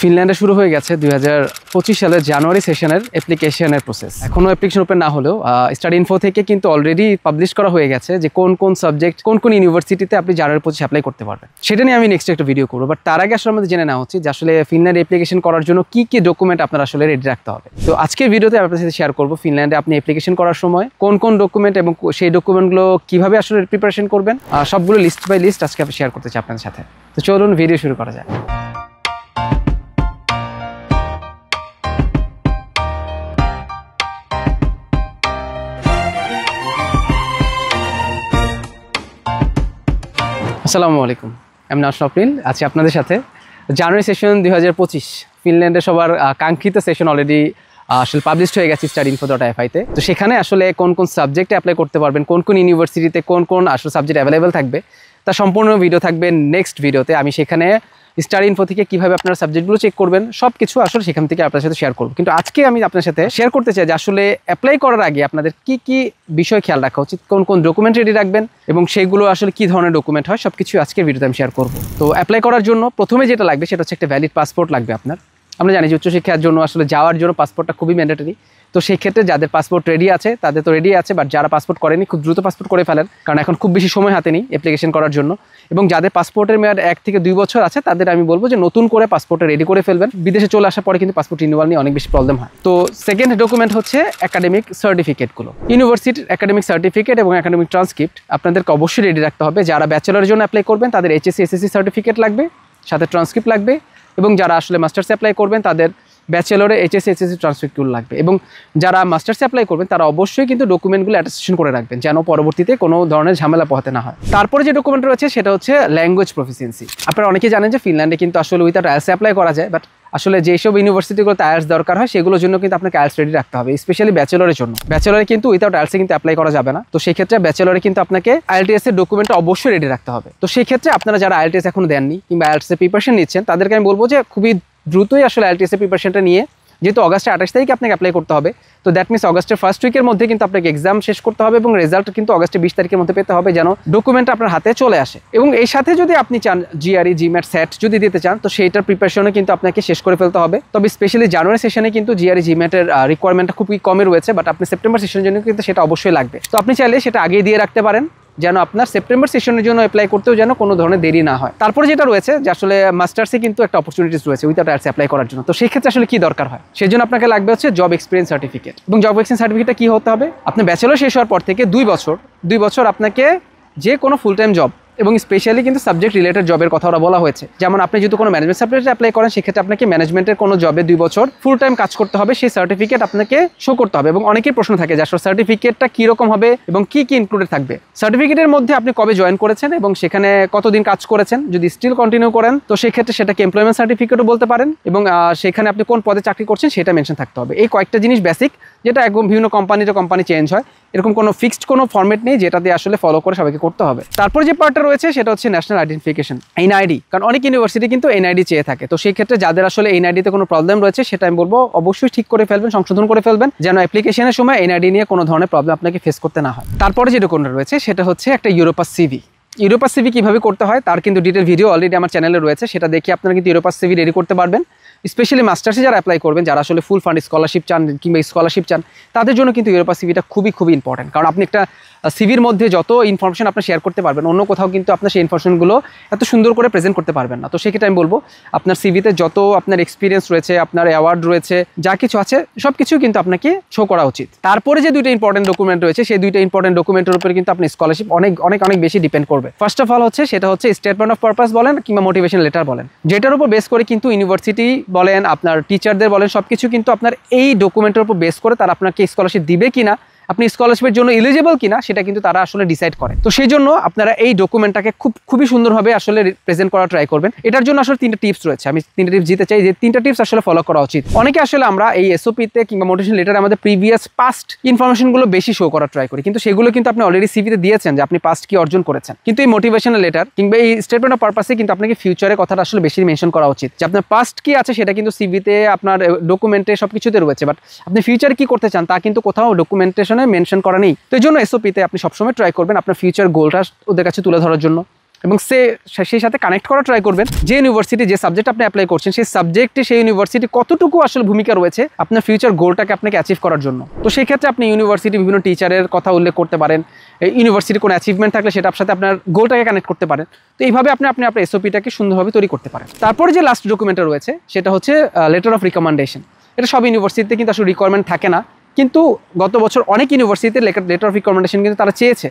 ফিনল্যান্ডে শুরু হয়ে গেছে 2025 সালের জানুয়ারি সেশনের অ্যাপ্লিকেশনের প্রসেস। এখনও অ্যাপ্লিকেশন ওপেন না হলেও স্টাডি ইনফো থেকে কিন্তু অলরেডি পাবলিশ করা হয়ে গেছে যে কোন কোন সাবজেক্ট কোন কোন ইউনিভার্সিটিতে আপনি জানুয়ারি 25 অ্যাপ্লাই করতে পারবেন। সেটা নিয়ে আমি নেক্সট একটা ভিডিও করবো, বাট তার আগে আসলে আমাদের জেনে নেওয়া উচিত যে আসলে ফিনল্যান্ডে অ্যাপ্লিকেশন করার জন্য কি কি ডকুমেন্ট আপনার আসলে রেডি রাখতে হবে। তো আজকের ভিডিওতে আপনার সাথে শেয়ার করবো ফিনল্যান্ডে আপনি অ্যাপ্লিকেশন করার সময় কোন কোন ডকুমেন্ট এবং সেই ডকুমেন্টগুলো কিভাবে আসলে প্রিপারেশন করবেন, সবগুলো লিস্ট বাই লিস্ট আজকে আমি শেয়ার করতে চাই আপনাদের সাথে। তো চলুন ভিডিও শুরু করা যায়। আসসালামু আলাইকুম, আমি নাসরিন আছি আপনাদের সাথে। জানুয়ারি সেশন 2025 ফিনল্যান্ডে সবার কাঙ্ক্ষিত সেশন অলরেডি আসলে পাবলিশ হয়ে গেছে studyinfo.fi-তে। তো সেখানে আসলে কোন কোন সাবজেক্টে অ্যাপ্লাই করতে পারবেন, কোন কোন ইউনিভার্সিটিতে কোন কোন আসলে সাবজেক্ট অ্যাভেলেবেল থাকবে, তার সম্পূর্ণ ভিডিও থাকবে নেক্সট ভিডিওতে। আমি সেখানে স্টাডি ইনফো থেকে কীভাবে আপনারা সাবজেক্টগুলো চেক করবেন সব কিছু আসলে সেখান থেকে আপনার সাথে শেয়ার করবো। কিন্তু আজকে আমি আপনার সাথে শেয়ার করতে চাই যে আসলে অ্যাপ্লাই করার আগে আপনাদের কি কি বিষয় খেয়াল রাখা উচিত, কোন কোন ডকুমেন্ট রেডি রাখবেন এবং সেইগুলো আসলে কী ধরনের ডকুমেন্ট হয় সব কিছু আজকের ভিডিওতে আমি শেয়ার করবো। তো অ্যাপ্লাই করার জন্য প্রথমে যেটা লাগবে সেটা হচ্ছে একটা ভ্যালিড পাসপোর্ট লাগবে আপনার। আমরা জানি যে উচ্চশিক্ষার জন্য আসলে যাওয়ার জন্য পাসপোর্টটা খুবই ম্যান্ডেটরি। তো সেই ক্ষেত্রে যাদের পাসপোর্ট রেডি আছে তাদের তো রেডি আছে, বাট যারা পাসপোর্ট করেনি খুব দ্রুত পাসপোর্ট করে ফেলেন, কারণ এখন খুব বেশি সময় হাতে নেই অ্যাপ্লিকেশন করার জন্য। এবং যাদের পাসপোর্টের মেয়াদ 1 থেকে 2 বছর আছে তাদের আমি বলবো যে নতুন করে পাসপোর্টটা রেডি করে ফেলবেন। বিদেশে চলে আসার পরে কিন্তু পাসপোর্ট রিনিউয়াল নিয়ে অনেক বেশি প্রবলেম হয়। তো সেকেন্ড ডকুমেন্ট হচ্ছে একাডেমিক সার্টিফিকেটগুলো, ইউনিভার্সিটির একাডেমিক সার্টিফিকেট এবং একাডেমিক ট্রান্সক্রিপ্ট আপনাদেরকে অবশ্যই রেডি রাখতে হবে। যারা ব্যাচেলরের জন্য অ্যাপ্লাই করবেন তাদের HSC SSC সার্টিফিকেট লাগবে, সাথে ট্রান্সক্রিপ্ট লাগবে। এবং যারা আসলে মাস্টার্সে অ্যাপ্লাই করবেন তাদের ব্যাচেলরে HSC SSC ট্রান্সক্রিপ্টগুলো লাগবে। এবং যারা মাস্টার্সে অ্যাপ্লাই করবেন তারা অবশ্যই কিন্তু ডকুমেন্টগুলো অ্যাটাস্টেশন করে রাখবেন যেন পরবর্তীতে কোনো ধরনের ঝামেলা পোহাতে না হয়। তারপরে যে ডকুমেন্ট রয়েছে সেটা হচ্ছে ল্যাঙ্গুয়েজ প্রফিসিয়েন্সি। আপনারা অনেকেই জানেন যে ফিনল্যান্ডে কিন্তু আসলে উইথআউট আইএলটিএস অ্যাপ্লাই করা যায়, বাট আসলে যেসব ইউনিভার্সিটিগুলোতে আইএলটিএস দরকার হয় সেগুলোর জন্য কিন্তু আপনাকে আইএলটিএস রেডি রাখতে হবে, স্পেশালি ব্যাচেলরের জন্য। ব্যাচেলরে কিন্তু উইথআউট আইএলটিএস কিন্তু অ্যাপ্লাই করা যাবে না। তো সেই ক্ষেত্রে ব্যাচেলরে কিন্তু আপনাকে আইএলটিএস এর ডকুমেন্টটা অবশ্যই রেডি রাখতে হবে। তো সেই ক্ষেত্রে আপনারা যারা আইএলটিএস এখনো দেননি কিংবা আইএলটিএস এর প্রিপারেশন নিচ্ছেন তাদেরকে আমি বলবো যে খুবই দ্রুতই আসলে আইএলটিএস এর প্রিপারেশনটা নিয়ে, যেহেতু অগাস্টের 28 তারিখে আপনাকে অ্যাপ্লাই করতে হবে, তো দ্যাট মিনস অগাস্টের ফার্স্ট উইকের মধ্যে কিন্তু আপনাকে এক্সাম শেষ করতে হবে এবং রেজাল্ট কিন্তু অগাস্টের 20 তারিখের মধ্যে পেতে হবে যেন ডকুমেন্ট আপনার হাতে চলে আসে। এবং এই সাথে যদি আপনি চান GRE GMAT SAT যদি দিতে চান তো সেইটার প্রিপারেশনে কিন্তু আপনাকে শেষ করে ফেলতে হবে। তবে স্পেশালি জানুয়ারি সেশনে কিন্তু GRE GMAT এর রিকোয়ারমেন্টটা খুবই কমে রয়েছে, বাট আপনি সেপ্টেম্বর সেশনের জন্য কিন্তু সেটা অবশ্যই লাগবে। তো আপনি চাইলে সেটা আগেই দিয়ে রাখতে পারেন যেন আপনার সেপ্টেম্বর সেশনের জন্য অ্যাপ্লাই করতেও যেন কোনো ধরনের দেরি না হয়। তারপরে যেটা রয়েছে যে আসলে মাস্টার্সে কিন্তু একটা অপরচুনিটিস রয়েছে উইথআউট আইএলটিএস অ্যাপ্লাই করার জন্য। তো সেই ক্ষেত্রে আসলে কি দরকার হয়, সেই জন্য আপনাকে লাগবে হচ্ছে জব এক্সপিরিয়েন্স সার্টিফিকেট। এবং জব এক্সপিরিয়েন্স সার্টিফিকেটটা কি হতে হবে, আপনি ব্যাচেলর শেষ হওয়ার পর থেকে 2 বছর আপনাকে যে কোনো ফুল টাইম জব এবং স্পেশালি কিন্তু সাবজেক্ট রিলেটেড জবের কথা ওরা বলা হয়েছে। যেমন আপনি যদি কোনো ম্যানেজমেন্ট সাবজেক্টে অ্যাপ্লাই করেন সেক্ষেত্রে আপনাকে ম্যানেজমেন্টের কোনো জবে 2 বছর ফুল টাইম কাজ করতে হবে, সেই সার্টিফিকেট আপনাকে শো করতে হবে। এবং অনেকের প্রশ্ন থাকে যে আসলে সার্টিফিকেটটা কীরকম হবে এবং কি কি ইনক্লুডেড থাকবে। সার্টিফিকেটের মধ্যে আপনি কবে জয়েন করেছেন এবং সেখানে কতদিন কাজ করেছেন, যদি স্টিল কন্টিনিউ করেন তো সেক্ষেত্রে সেটাকে এমপ্লয়মেন্ট সার্টিফিকেটও বলতে পারেন। এবং সেখানে আপনি কোন পদে চাকরি করছেন সেটা মেনশন থাকতে হবে। এই কয়েকটা জিনিস বেসিক, যেটা একদম বিভিন্ন কোম্পানি চেঞ্জ হয়, এরকম কোনো ফিক্সড কোনো ফরম্যাট নেই যেটা দিয়ে আসলে ফলো করে সবাইকে করতে হবে। তারপর যে পার্টটা রয়েছে সেটা হচ্ছে ন্যাশনাল আইডেন্টিফিকেশন, NID। কারণ অনেক ইউনিভার্সিটি কিন্তু NID চেয়ে থাকে। তো সেই ক্ষেত্রে যাদের আসলে NID-তে কোনো প্রবলেম রয়েছে সেটা আমি বলবো অবশ্যই ঠিক করে ফেলবেন, সংশোধন করে ফেলবেন যেন অ্যাপ্লিকেশনের সময় NID নিয়ে কোনো ধরনের প্রবলেম আপনাকে ফেস করতে না হয়। তারপরে যে ডকুমেন্ট রয়েছে সেটা হচ্ছে একটা ইউরোপাস CV। ইউরোপাস CV কীভাবে করতে হয় তার কিন্তু ডিটেল ভিডিও অলরেডি আমার চ্যানেলে রয়েছে, সেটা দেখে আপনারা কিন্তু ইউরোপাস CV রেডি করতে পারবেন। স্পেশালি মাস্টার্সে যারা অ্যাপ্লাই করবেন, যারা আসলে ফুল ফান্ড স্কলারশিপ চান কিংবা স্কলারশিপ চান তাদের জন্য কিন্তু ইউরোপাস CVটা খুবই ইম্পর্টেন্ট। কারণ আপনি একটা সিভির মধ্যে যত ইনফরমেশন আপনি শেয়ার করতে পারবেন অন্য কোথাও কিন্তু আপনার সেই ইনফরমেশনগুলো এত সুন্দর করে প্রেজেন্ট করতে পারবেন না। তো সেক্ষেত্রে আমি বলবো আপনার সিভিতে যত আপনার এক্সপিরিয়েন্স রয়েছে, আপনার অ্যাওয়ার্ড রয়েছে, যা কিছু আছে সব কিছু কিন্তু আপনাকে শো করা উচিত। তারপরে যে 2টা ইম্পর্টেন্ট ডকুমেন্ট রয়েছে সেই 2টা ইম্পর্টেন্ট ডকুমেন্টের উপরে কিন্তু আপনি স্কলারশিপ অনেক বেশি ডিপেন্ড করবে। ফার্স্ট অফ অল হচ্ছে সেটা হচ্ছে স্টেটমেন্ট অফ পারপাস বলেন কিংবা মোটিভেশন লেটার বলেন, যেটার উপর বেস করে কিন্তু ইউনিভার্সিটি বলেন, আপনার টিচারদের বলেন, সব কিছু কিন্তু আপনার এই ডকুমেন্টের উপর বেস করে তারা আপনাকে স্কলারশিপ দিবে কিনা, আপনি স্কলারশিপের জন্য এলিজিবল কিনা সেটা কিন্তু তারা আসলে ডিসাইড করে। তো সেই জন্য আপনারা এই ডকুমেন্টটাকে খুবই সুন্দরভাবে আসলে প্রেজেন্ট করা ট্রাই করবেন। এটার জন্য আসলে 3টা টিপস রয়েছে, আমি 3টা টিপস দিতে চাই যে 3টা টিপস আসলে ফলো করা উচিত। অনেকে আসলে আমরা এই SOP-তে কিংবা মোটিভেশন লেটারে আমাদের প্রিভিয়াস পাস্ট ইনফরমেশনগুলো বেশি শো করা ট্রাই করি, কিন্তু সেগুলো কিন্তু আপনি অলরেডি CV-তে দিয়েছেন যে আপনি পাস্ট কি অর্জন করেছেন। কিন্তু এই মোটিভেশনাল লেটার কিংবা এই স্টেটমেন্ট অফ পারপাসে কিন্তু আপনাকে ফিউচারের কথাটা আসলে বেশি মেনশন করা উচিত, যে আপনার পাস্ট কি আছে সেটা কিন্তু CV-তে আপনার ডকুমেন্টে সব কিছুতে রয়েছে, বাট আপনি ফিউচারে কি করতে চান তা কিন্তু কোথাও ডকুমেন্টেশনে মেনশন করা নেই। তো এই জন্য SOP-তে আপনি সবসময় ট্রাই করবেন আপনার ফিউচার গোলটা ওদের কাছে তুলে ধরার জন্য। এবং সেই সাথে কানেক্ট করা ট্রাই করবেন যে ইউনিভার্সিটি যে সাবজেক্ট আপনি অ্যাপ্লাই করছেন সেই সাবজেক্টে সেই ইউনিভার্সিটি কতটুকু আসলে ভূমিকা রয়েছে আপনার ফিউচার গোলটাকে আপনাকে অ্যাচিভ করার জন্য। তো সেই ক্ষেত্রে আপনি ইউনিভার্সিটি বিভিন্ন টিচারের কথা উল্লেখ করতে পারেন, ইউনিভার্সিটির কোনো অ্যাচিভমেন্ট থাকলে সেটার সাথে আপনার গোলটাকে কানেক্ট করতে পারেন। তো এইভাবে আপনি আপনার এসওপিটাকে সুন্দরভাবে তৈরি করতে পারেন। তারপরে যে লাস্ট ডকুমেন্টটা রয়েছে সেটা হচ্ছে লেটার অফ রিকমেন্ডেশন। এটা সব ইউনিভার্সিটিতে কিন্তু আসলে রিকোয়ারমেন্ট থাকে না, কিন্তু গত বছর অনেক ইউনিভার্সিটিতে লেটার অফ রিকমেন্ডেশন কিন্তু তারা চেয়েছে।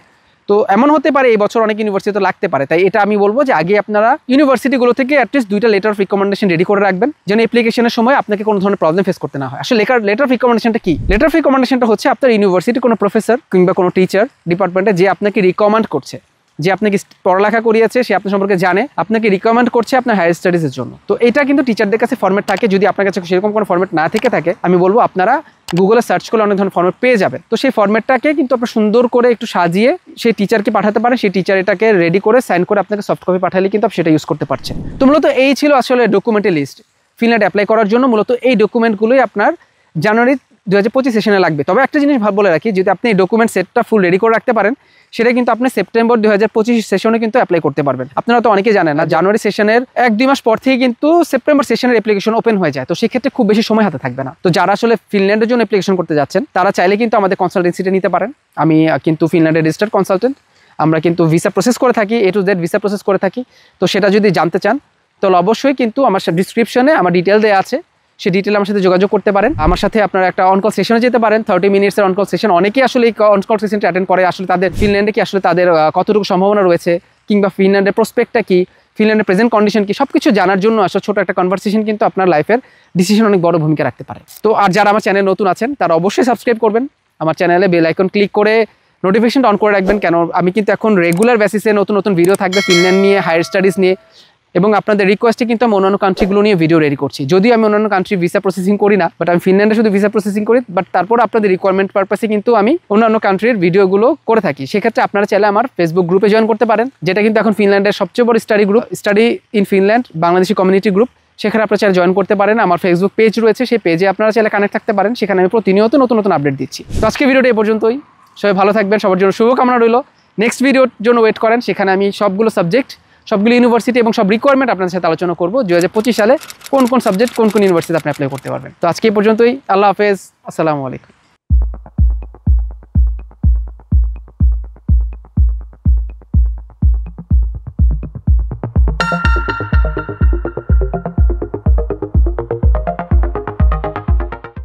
তো এমন হতে পারে এই বছর অনেক ইউনিভার্সিটিতে লাগতে পারে, তাই এটা আমি বলবো যে আগে আপনারা ইউনিভার্সিটিগুলো থেকে অ্যাটলিস্ট 2টা লেটার অফ রিকমেন্ডেশন রেডি করে রাখবেন, যেন অ্যাপ্লিকেশনের সময় আপনাকে কোনো ধরনের প্রবলেম ফেস করতে না হয়। আসলে লেটার অফ রিকমেন্ডেশনটা কি? লেটার অফ রিকমেন্ডেশনটা হচ্ছে আপনার ইউনিভার্সিটি কোনো প্রফেসর কিংবা কোনো টিচার ডিপার্টমেন্টে যে আপনাকে রিকমেন্ড করছে, যে আপনাকে পড়ালেখা করিয়েছে, সে আপনার সম্পর্কে জানে, আপনাকে রিকমেন্ড করছে আপনার হায়ার স্টাডিজের জন্য। তো এটা কিন্তু টিচারদের কাছে ফরম্যাট থাকে। যদি আপনার কাছে সেরকম কোনো ফরম্যাট না থেকে থাকে, আমি বলবো আপনারা গুগলে সার্চ করলে অনেক ধরনের ফরম্যাট পেয়ে যাবেন। তো সেই ফরম্যাটটাকে কিন্তু আপনার সুন্দর করে একটু সাজিয়ে সেই টিচারকে পাঠাতে পারেন, সেই টিচার এটাকে রেডি করে সাইন করে আপনাকে সফট কপি পাঠালে কিন্তু আপনি সেটা ইউজ করতে পারছেন। তো মূলত এই ছিল আসলে ডকুমেন্টের লিস্ট। ফিনল্যান্ড অ্যাপ্লাই করার জন্য মূলত এই ডকুমেন্টগুলোই আপনার জানুয়ারি 2025 সেশনে লাগবে। তবে একটা জিনিস বলে রাখি, যদি আপনি এই ডকুমেন্ট সেটটা ফুল রেডি করে রাখতে পারেন, সেটা কিন্তু আপনি সেপ্টেম্বর 2025 সেশনে কিন্তু অ্যাপ্লাই করতে পারবেন। আপনারা তো অনেকেই জানেন না, জানুয়ারি সেশনের 1-2 মাস পর থেকে কিন্তু সেপ্টেম্বর সেশনের অ্যাপ্লিকেশন ওপেন হয়ে যায়। তো সেক্ষেত্রে খুব বেশি সময় হাতে থাকবে না। তো যারা আসলে ফিনল্যান্ডের জন্য অ্যাপ্লিকেশন করতে যাচ্ছেন, তারা চাইলে কিন্তু আমাদের কনসালটেন্সিটা নিতে পারেন। আমি কিন্তু ফিনল্যান্ডের রেজিস্টার্ড কনসালটেন্ট। আমরা কিন্তু ভিসা প্রসেস করে থাকি, A to Z visa process করে থাকি। তো সেটা যদি জানতে চান তাহলে অবশ্যই কিন্তু আমার ডিসক্রিপশনে আমার ডিটেল দেওয়া আছে, সেই ডিটেল আমার সাথে যোগাযোগ করতে পারেন। আমার সাথে আপনারা একটা অনকল সেশনে যেতে পারেন, 30 মিনিটসের অনকল সেশন। অনেকেই আসলে এই অনকল সেশনটা অ্যাটেন্ড করে, আসলে তাদের ফিনল্যান্ডে কি আসলে তাদের কতটুকু সম্ভাবনা রয়েছে, কিংবা ফিনল্যান্ডের প্রসপেক্টটা কি, ফিনল্যান্ডের প্রেজেন্ট কন্ডিশন কি, সব কিছু জানার জন্য আসলে ছোটো একটা কনভারসেশন কিন্তু আপনার লাইফের ডিসিশন অনেক বড় ভূমিকা রাখতে পারে। তো আর যারা আমার চ্যানেল নতুন আছেন তারা অবশ্যই সাবস্ক্রাইব করবেন, আমার চ্যানেলে বেল আইকন ক্লিক করে নোটিফিকেশনটা অন করে রাখবেন। কেন আমি কিন্তু এখন রেগুলার বেসিসে নতুন নতুন ভিডিও থাকবে ফিনল্যান্ড নিয়ে, হায়ার স্টাডিজ নিয়ে, এবং আপনাদের রিকোয়েস্টে কিন্তু আমি অন্যান্য কান্ট্রিগুলো নিয়ে ভিডিও রেডি করছি। যদিও আমি অন্যান্য কান্ট্রি ভিসা প্রসেসিং করি না, বাট আমি ফিনল্যান্ডে শুধু ভিসা প্রসেসিং করি। বাট তারপর আপনাদের রিকোয়ারমেন্ট পারপাসে কিন্তু আমি অন্যান্য কান্ট্রির ভিডিওগুলো করে থাকি। সেক্ষেত্রে আপনারা চাইলে আমার ফেসবুক গ্রুপে জয়েন করতে পারেন, যেটা কিন্তু এখন ফিনল্যান্ডের সবচেয়ে বড় study group, study in Finland Bangladeshi community group. সেখানে আপনারা চাইলে জয়েন করতে পারেন। আমার ফেসবুক পেজ রয়েছে, সেই পেজে আপনারা চাইলে কানেক্ট থাকতে পারেন। সেখানে আমি প্রতিনিয়ত নতুন নতুন আপডেট দিচ্ছি। তো আজকে ভিডিওটা এই পর্যন্তই। সবাই ভালো থাকবেন, সবার জন্য শুভকামনা রইল। নেক্সট ভিডিওর জন্য ওয়েট করেন, সেখানে আমি সবগুলো সাবজেক্ট, সবগুলো ইউনিভার্সিটি এবং সব রিকোয়ারমেন্ট আপনাদের সাথে আলোচনা করবো 2025 সালে কোন কোন সাবজেক্ট কোন কোন ইউনিভার্সিটি আপনি অ্যাপ্লাই করতে পারবেন। তো আজকে এই পর্যন্তই। আল্লাহ হাফেজ, আসসালামু আলাইকুম।